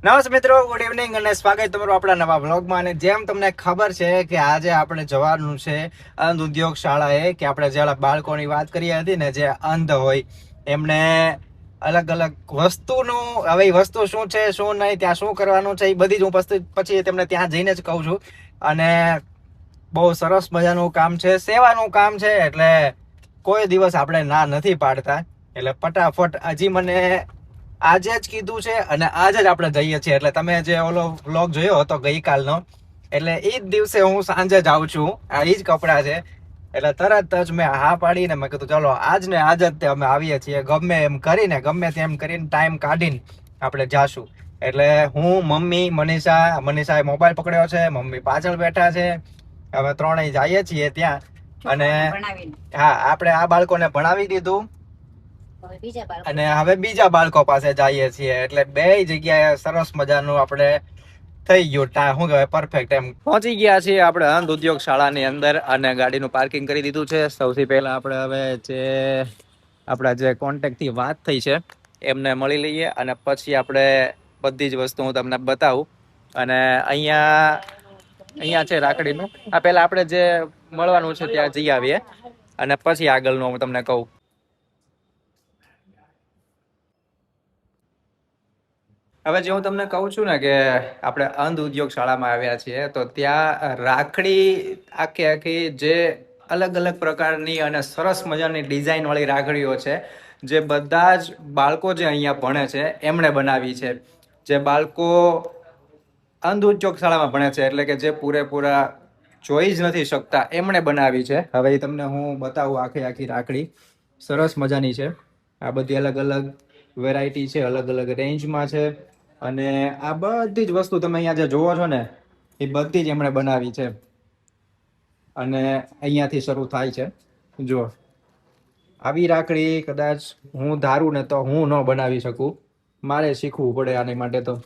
નમસ્તે મિત્રો, good evening અને સ્વાગત તમારું આપણા નવા વ્લોગમાં. અને જેમ તમને ખબર છે કે આજે આપણે જવાનું છે અંધ ઉદ્યોગ શાળાએ, કે આપણે જે બાળકોની વાત કરી હતી ને, જે અંધ હોય એમને અલગ અલગ વસ્તુનું, હવે એ વસ્તુ શું છે શું નહીં, ત્યાં શું કરવાનું છે, એ બધી જ હું પછી તેમને ત્યાં જઈને જ કહું છું. અને બહુ સરસ મજાનું કામ છે, સેવાનું કામ છે, એટલે કોઈ દિવસ આપણે ના નથી પાડતા. એટલે ફટાફટ હજી મને આજે જ કીધું છે અને આજે જ આપણે જઈએ છીએ. એટલે તમે જે ઓલો વ્લોગ જોયો હતો ગઈકાલનો, એટલે એ જ દિવસે હું સાંજે જ આવું છું. આ એ જ કપડાં છે. એટલે તરત જ મેં હા પાડીને મેં કીધું ચલો આજ ને આજ જ અમે આવીએ છીએ, ગમે એમ કરીને, ગમે તેમ કરીને ટાઈમ કાઢીને આપણે જાશું. એટલે હું, મમ્મી, મનીષાએ મોબાઈલ પકડ્યો છે, મમ્મી પાછળ બેઠા છે, અમે ત્રણેય જઈએ છીએ ત્યાં. અને હા, આપણે આ બાળકોને ભણાવી દીધું અને હવે બીજા બાળકો પાસે જઈએ છીએ. એટલે બે જગ્યાએ સરસ મજાનું આપણે થઈ ગયું, શું કહેવાય, પરફેક્ટ એમ પહોંચી ગયા છીએ આપણે અંધ ઉદ્યોગ શાળાની અંદર. અને ગાડીનું પાર્કિંગ કરી દીધું છે. સૌથી પહેલા આપણે હવે જે આપણા જે કોન્ટેક્ટ થી વાત થઈ છે એમને મળી લઈએ, અને પછી આપણે બધી જ વસ્તુ હું તમને બતાવું. અને અહીંયા છે રાખડીનું. આ પહેલા આપણે જે મળવાનું છે ત્યાં જઈ આવીએ અને પછી આગળનું હું તમને કહું. હવે જે હું તમને કહું છું ને કે આપણે અંધ ઉદ્યોગ શાળામાં આવ્યા છીએ, તો ત્યાં રાખડી આખી આખી જે અલગ અલગ પ્રકારની અને સરસ મજાની ડિઝાઇન વાળી રાખડીઓ છે, જે બધા જ બાળકો જે અહીંયા ભણે છે એમણે બનાવી છે. જે બાળકો અંધ ઉદ્યોગ શાળામાં ભણે છે, એટલે કે જે પૂરેપૂરા જોઈ જ નથી શકતા, એમણે બનાવી છે. હવે એ તમને હું બતાવું. આખી આખી રાખડી સરસ મજાની છે. આ બધી અલગ અલગ વેરાયટી છે, અલગ અલગ રેન્જમાં છે. અને આ બધી જ વસ્તુ તમે અહીંયા જે જોવો છો ને, એ બધી જ એમણે બનાવી છે. અને અહીંયાથી શરૂ થાય છે. જો આવી રાખડી કદાચ હું ધારું ને તો હું ન બનાવી શકું, મારે શીખવું પડે આની માટે તો.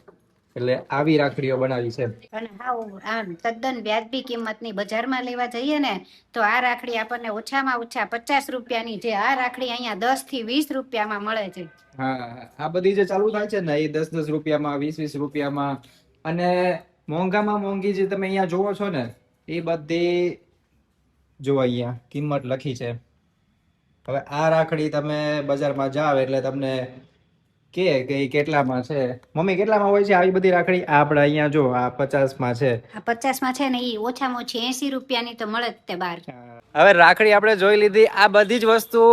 એટલે આવી રાખડીઓ બનાવી છે. અને હા, આમ તદ્દન વ્યાજબી કિંમતની બજારમાં લેવા જઈએ ને તો આ રાખડી આપણને ઓછામાં ઓછા 50 રૂપિયાની, જે આ રાખડી અહીંયા 10 થી 20 રૂપિયામાં મળે છે. હા, આ બધી જે ચાલુ થાય છે ને, એ 10-10 રૂપિયામાં, 20-20 રૂપિયામાં. અને મોંઘામાં મોંઘી જે તમે અહીંયા જોવો છો ને, એ બધી જો અહીંયા કિંમત લખી છે. હવે આ રાખડી તમે બજારમાં જાવ એટલે તમને કે કેટલામાં છે. મમ્મી, કેટલામાં હોય છે આવી બધી રાખડી? આપણે અહીંયા જો આ 50માં છે. આ 50માં છે ને, એ ઓછામાં ઓછી 80 રૂપિયાની તો મળે જ તે બહાર. હવે રાખડી આપણે જોઈ લીધી. આ બધી જ વસ્તુ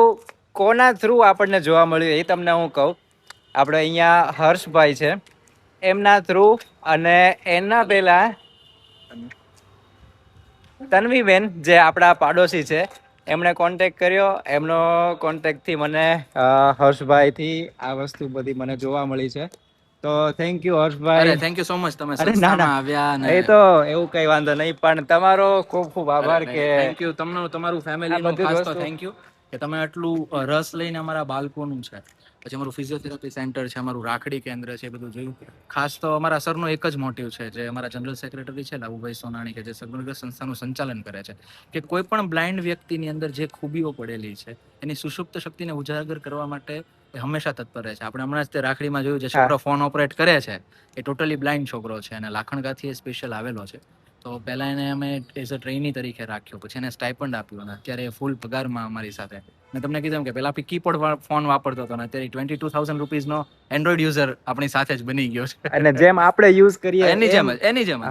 કોના થ્રુ આપણને જોવા મળ્યું એ તમને હું કહું. આપણે અહીંયા હર્ષભાઈ છે, એમના થ્રુ. અને એના પહેલા તન્વીબેન, જે આપણા પાડોશી છે, એમણે કોન્ટેક્ટ કર્યો. એમનો કોન્ટેક્ટથી મને હર્ષભાઈથી આ વસ્તુ બધી મને જોવા મળી છે. તો થેન્ક યુ હર્ષભાઈ. Thank you so much. તમે અરે ના ના, આવ્યા ને એ તો એવું કઈ વાંધો નહીં, પણ તમારો ખૂબ ખૂબ આભાર કે થેન્ક યુ તમારું ફેમિલીનો ખાસ તો થેન્ક યુ કે તમે આટલું રસ લઈને અમારા બાળકોનું છે. પછી અમારું ફિઝિયોથેરાપી સેન્ટર છે, અમારું રાખડી કેન્દ્ર છે, એ બધું જોયું. ખાસ તો અમારા સરનો એક જ મોટિવ છે, જે અમારા જનરલ સેક્રેટરી છે લાભુભાઈ સોનાણી, કે જે સમગ્ર સંસ્થાનું સંચાલન કરે છે, કે કોઈ પણ બ્લાઇન્ડ વ્યક્તિની અંદર જે ખૂબીઓ પડેલી છે એની સુષુપ્ત શક્તિને ઉજાગર કરવા માટે એ હંમેશા તત્પર રહે છે. આપણે હમણાં જ તે રાખડીમાં જોયું, જે છોકરો ફોન ઓપરેટ કરે છે એ ટોટલી બ્લાઇન્ડ છોકરો છે, અને લાખણગાથી એ સ્પેશિયલ આવેલો છે. તો પહેલાં એને અમે એઝ અ ટ્રેની તરીકે રાખ્યો, પછી એને સ્ટાઇપન્ડ આપ્યું, અને અત્યારે ફૂલ પગારમાં અમારી સાથે. મેં તમને કીધું કે પહેલાં કીપોડ ફોન વાપરતો હતો, અને અત્યારે 22,000 રૂપીઝનો એન્ડ્રોઈડ યુઝર આપણી સાથે જ બની ગયો છે. અને જેમ આપણે યુઝ કરીએ એની જેમ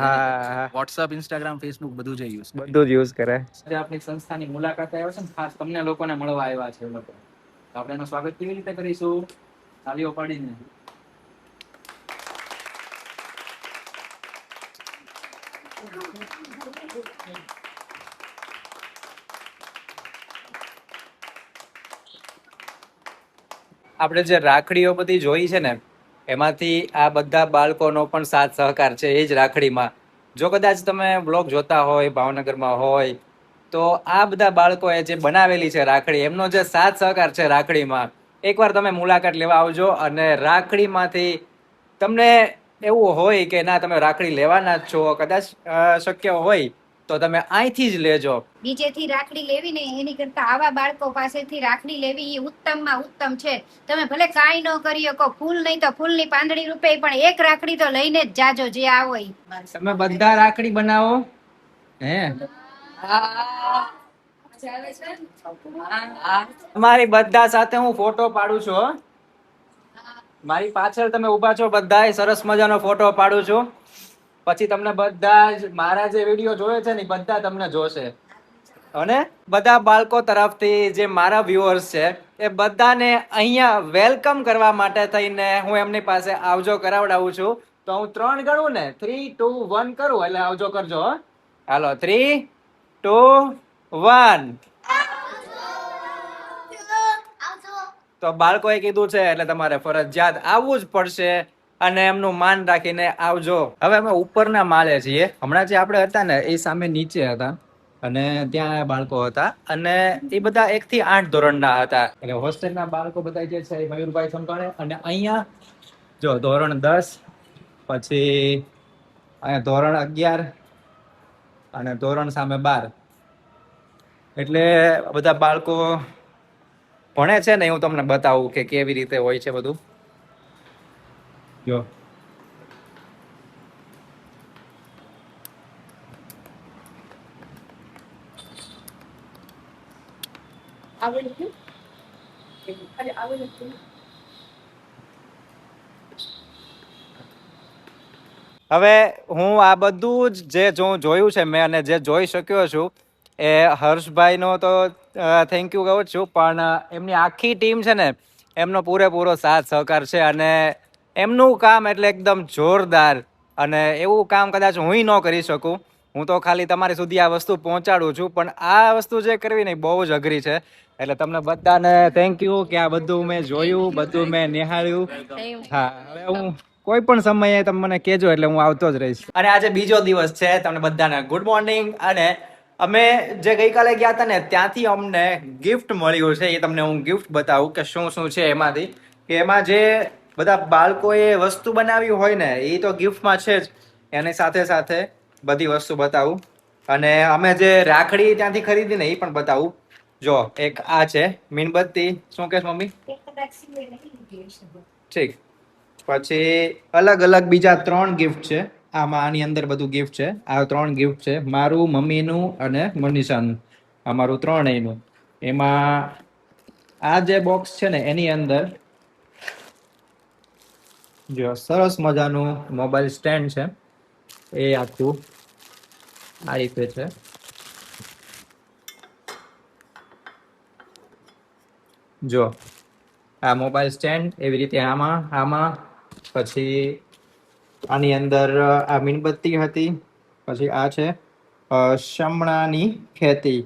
વોટ્સઅપ, ઇન્સ્ટાગ્રામ, ફેસબુક બધું જ યુઝ કરે. આપણી સંસ્થાની મુલાકાત આવ્યા છે ને, ખાસ તમને લોકોને મળવા આવ્યા છે. આપણે એનું સ્વાગત કેવી રીતે કરીશું? તાલીઓ પાડીને. આપણે જે રાખડીઓ બધી જોઈ છે ને, એમાંથી આ બધા બાળકોનો પણ સાથ સહકાર છે એ જ રાખડીમાં. જો કદાચ તમે બ્લોગ જોતા હોય, ભાવનગરમાં હોય, તો આ બધા બાળકોએ જે બનાવેલી છે રાખડી, એમનો જે સાથ સહકાર છે રાખડીમાં, એકવાર તમે મુલાકાત લેવા આવજો. અને રાખડીમાંથી તમને એવું હોય કે ના, તમે રાખડી લેવાના જ છો, કદાચ શક્ય હોય તો તમે અહીંથી જ લેજો. બીજેથી રાખડી લેવી ને એની કરતા આવા બાળકો પાસેથી રાખડી લેવી એ ઉત્તમમાં ઉત્તમ છે. તમે ભલે કાંઈ ન કરી શકો, ફૂલ નહીં તો ફૂલની પાંદડી રૂપે પણ એક રાખડી તો લઈને જ જાજો જે આવો ઈ. તમે બધા રાખડી બનાવો હે? તમારી બધા સાથે હું ફોટો પાડું છું હો. મારી પાછળ તમે ઊભા છો બધાય, સરસ મજાનો ફોટો પાડું છું. પછી તમને બધા જ મારા જે વિડીયો જોવે છે ને ઈ બધા તમને જોશે. અને બધા બાળકો તરફથી જે મારા વ્યુઅર્સ છે એ બધાને અહીંયા વેલકમ કરવા માટે થઈને હું એમની પાસે આવજો કરાવડાવું છું. તો હું 3 ગણું ને 3 2 1 કરું એટલે આવજો કરજો હો. હાલો 3 2 1. તો બાળકોએ કીધું છે એટલે તમારે ફરજિયાત આવવું જ પડશે અને એમનું માન રાખીને આવજો. હવે અમે ઉપરના માળે છીએ. હમણાં જે આપણે હતા ને એ સામે નીચે હતા અને ત્યાં બાળકો હતા અને એ બધા 1 થી 8 ધોરણના હતા. એટલે હોસ્ટેલના બાળકો બધા જે છે એ મયુરભાઈ સંભાળે. અને અહીંયા જો ધોરણ 10, પછી અહીંયા ધોરણ 11 અને ધોરણ સામે 12. એટલે બધા બાળકો ભણે છે ને હું તમને બતાવું કે કેવી રીતે હોય છે બધું. જો હવે હું આ બધું જ જે જોયું છે મેં અને જે જોઈ શક્યો છું એ હર્ષભાઈનો તો થેન્ક યુ કહું છું, પણ એમની આખી ટીમ છે ને એમનો પૂરેપૂરો સાથ સહકાર છે અને એમનું કામ એટલે એકદમ જોરદાર. અને એવું કામ કદાચ હું ન કરી શકું. હું તો ખાલી તમારી સુધી આ વસ્તુ પહોંચાડું છું, પણ આ વસ્તુ જે કરવી ને બહુ જ અઘરી છે. એટલે તમને બધાને થેન્ક યુ કે આ બધું મેં જોયું, બધું મેં નિહાળ્યું. હા, હવે હું કોઈ પણ સમયે તમે મને કહેજો એટલે હું આવતો જ રહીશ. અને આજે બીજો દિવસ છે. તમને બધાને ગુડ મોર્નિંગ. અને અમે જે ગઈકાલે ગયા હતા ને ત્યાંથી અમને ગિફ્ટ મળ્યું છે. એ તમને હું ગિફ્ટ બતાવું કે શું શું છે એમાંથી. કે એમાં જે બધા બાળકોએ વસ્તુ બનાવી હોય ને એ તો ગિફ્ટમાં છે જ, એની સાથે સાથે બધી વસ્તુ બતાવું. અને અમે જે રાખડી ત્યાંથી ખરીદી ને એ પણ બતાવું. જો એક આ છે મીણબત્તી. શું કહેશ મમ્મી? ઠીક. પછી અલગ અલગ બીજા 3 ગિફ્ટ છે. આની અંદર બધું ગિફ્ટ છે. આ 3 ગિફ્ટ છે, મારું, મમ્મીનું અને મનીષાનું. અમારું 3યનું. એમાં આ જે બોક્સ છે ને એની અંદર જો સરસ મજાનું મોબાઈલ સ્ટેન્ડ છે. એ આખું આ રીતે છે. જો આ મોબાઈલ સ્ટેન્ડ એવી રીતે આમાં પછી આની અંદર આ મીણબત્તી હતી. પછી આ છે શમણાની ખેતી.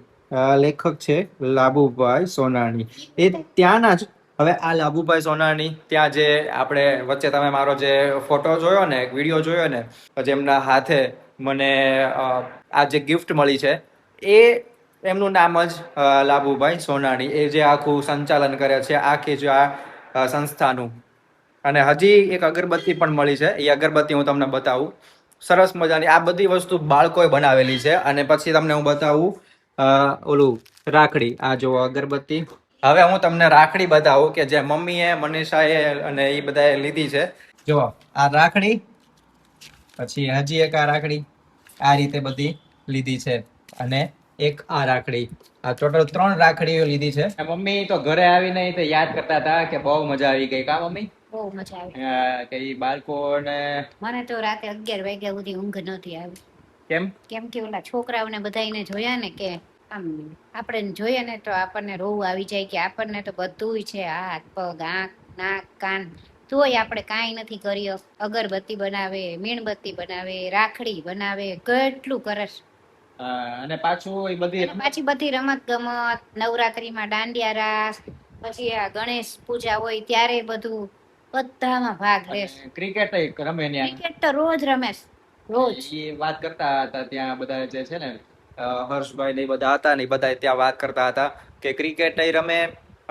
લેખક છે લાભુભાઈ સોનાણી. એ ત્યાંના જ. હવે આ લાભુભાઈ સોનાણી ત્યાં જે આપણે વચ્ચે તમે મારો જે ફોટો જોયો ને, એક વિડીયો જોયો ને, જેમના હાથે મને આ જે ગિફ્ટ મળી છે એ એમનું નામ જ લાભુભાઈ સોનાણી. એ જે આખું સંચાલન કરે છે આખી જે આ સંસ્થાનું. અને હજી એક અગરબત્તી પણ મળી છે. એ અગરબત્તી હું તમને બતાવું. સરસ મજાની આ બધી વસ્તુ બાળકોએ બનાવેલી છે. અને પછી તમને હું બતાવું ઓલું રાખડી. આ જો અગરબત્તી. હવે હું તમને રાખડી બતાવું કે જે મમ્મીએ, મનીષાએ અને એ બધાએ લીધી છે. જો આ રાખડી, પછી હજી એક આ રાખડી. આ રીતે બધી લીધી છે. અને એક આ રાખડી. આ ટોટલ 3 રાખડીઓ લીધી છે. મમ્મી તો ઘરે આવીને તો યાદ કરતા હતા કે બહુ મજા આવી ગઈ. કા મમ્મી? બહુ મજા આવી. કે ઈ બાળકોને મને તો રાતે 11 વાગ્યા સુધી ઊંઘ નથી આવી. કેમ કે ઓલા છોકરાઓને બધાઈને જોયા ને કે આમ આપણે જોઈએ ને તો આપણને રોવું આવી જાય કે આપણને તો બધુંય છે, હાથ પગ આંખ નાક કાન, તોય આપણે કાંઈ નથી કર્યો. અગરબત્તી બનાવે, મીણબત્તી બનાવે, રાખડી બનાવે, કેટલું કરસ. અને પાછું એ બધી પાછી બધી રમત ગમત, નવરાત્રીમાં દાંડિયા રાસ, પછી આ ગણેશ પૂજા હોય ત્યારે બધું બધામાં ભાગ લેશ. ક્રિકેટ રમે ને. ક્રિકેટ તો રોજ રમેશ, રોજ. એ વાત કરતા હતા ત્યાં બધા જે છે ને હર્ષભાઈ ને બધા હતા ને બધા ત્યાં વાત કરતા હતા કે ક્રિકેટ રમે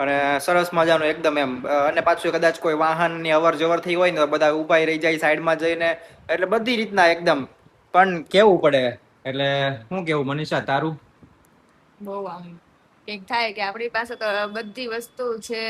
અને સરસ મજાનું એકદમ એમ. અને પાછું કદાચ કોઈ વાહનની અવર જવર થઈ હોય ને તો બધા ઉભા રહી જાય સાઈડમાં જઈને. એટલે બધી રીતના એકદમ. પણ કેવું પડે એટલે શું કેવું મનીષા તારું? બહુ આમ કંઈક થાય કે આપણી પાસે તો બધી વસ્તુ છે,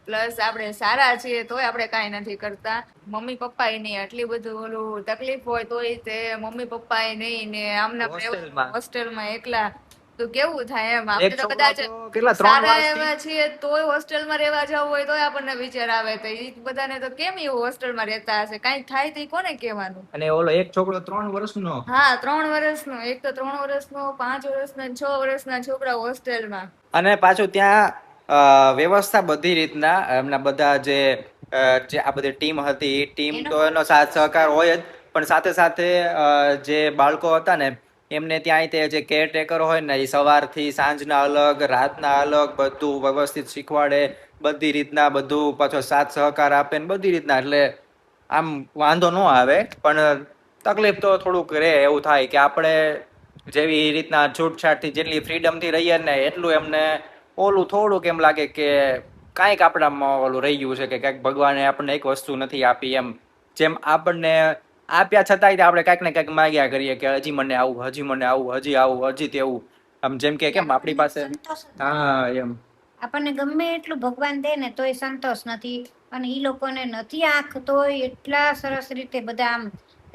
પ્લસ આપણે સારા છીએ તોય આપણે કાંઈ નથી કરતા. મમ્મી પપ્પા નહીં, આટલી બધું ઓલું તકલીફ હોય તોય તે મમ્મી પપ્પા નહીં ને આમના હોસ્ટેલમાં. હોસ્ટેલમાં એકલા, તો કેવું થાય એમ. એક આપણે તો છોકરો કદાચ તો કેટલા 3 સારા વર્ષથી એવા છીએ તોય હોસ્ટેલમાં રહેવા જવું હોય તોય આપણને વિચાર આવે, તો એ બધાને તો કેમ એવું હોસ્ટેલમાં રહેતા હશે, કાંઈ થાય તો ઈ કોને કહેવાનું. અને ઓલો એક છોકરો 3 વર્ષનો. હા, 3 વર્ષનો, એક તો 3 વર્ષનો, 5 વર્ષના ને 6 વર્ષના છોકરા હોસ્ટેલમાં. અને પાછું ત્યાં વ્યવસ્થા બધી રીતના એમના બધા જે આ બધી ટીમ હતી એ ટીમ તો એનો સાથ સહકાર હોય જ, પણ સાથે સાથે જે બાળકો હતા ને એમને ત્યાં તે જે કેરટેકર હોય ને એ સવારથી સાંજના અલગ, રાતના અલગ બધું વ્યવસ્થિત શીખવાડે, બધી રીતના બધું પાછો સાથ સહકાર આપે ને બધી રીતના, એટલે આમ વાંધો ન આવે. પણ તકલીફ તો થોડુંક રહે, એવું થાય કે આપણે જેવી રીતના છૂટછાટથી જેટલી ફ્રીડમથી રહીએ ને એટલું એમને ઓલું થોડુંક એમ લાગે કે કાંઈક આપણામાં ઓલું રહી ગયું છે, કે કાંઈક ભગવાને આપણને એક વસ્તુ નથી આપી એમ. જેમ આપણને આપ્યા છતાંય આપણે કાંઈક ને કાંઈક માગ્યા કરીએ કે હજી મને આવું, હજી મને આવું, હજી આવું, હજી તેવું. આમ જેમ કે કેમ આપણી પાસે, સંતોષ જ નથી. હા એમ. આપણને ગમે એટલું ભગવાન દે ને તોય સંતોષ નથી, અને ઈ લોકોને નથી આંખ તોય એટલા સરસ રીતે બધા આમ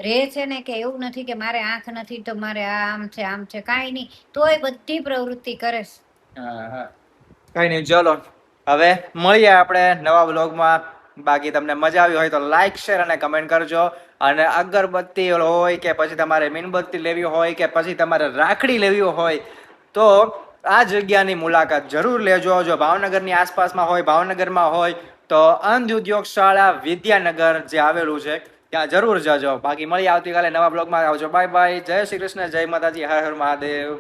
રહે છે ને કે એવું નથી કે મારે આંખ નથી તો મારે આમ છે આમ છે, કાંઈ નહીં, તોય બધી પ્રવૃત્તિ કરે છે. હા હા, કઈ નહીં, ચલો હવે મળીએ આપણે નવા વ્લોગમાં. બાકી તમને મજા આવી હોય તો લાઈક, શેર અને કમેન્ટ કરજો. અને અગરબત્તી હોય કે પછી તમારે મીણબત્તી લેવી હોય કે પછી તમારે રાખડી લેવી હોય તો આ જગ્યાની મુલાકાત જરૂર લેજો. જો ભાવનગરની આસપાસમાં હોય, ભાવનગરમાં હોય તો અંધ ઉદ્યોગ શાળા વિદ્યાનગર જે આવેલું છે ત્યાં જરૂર જજો. બાકી મળીએ આવતીકાલે નવા બ્લોગમાં. આવજો, બાય બાય, જય શ્રી કૃષ્ણ, જય માતાજી, હર હર મહાદેવ.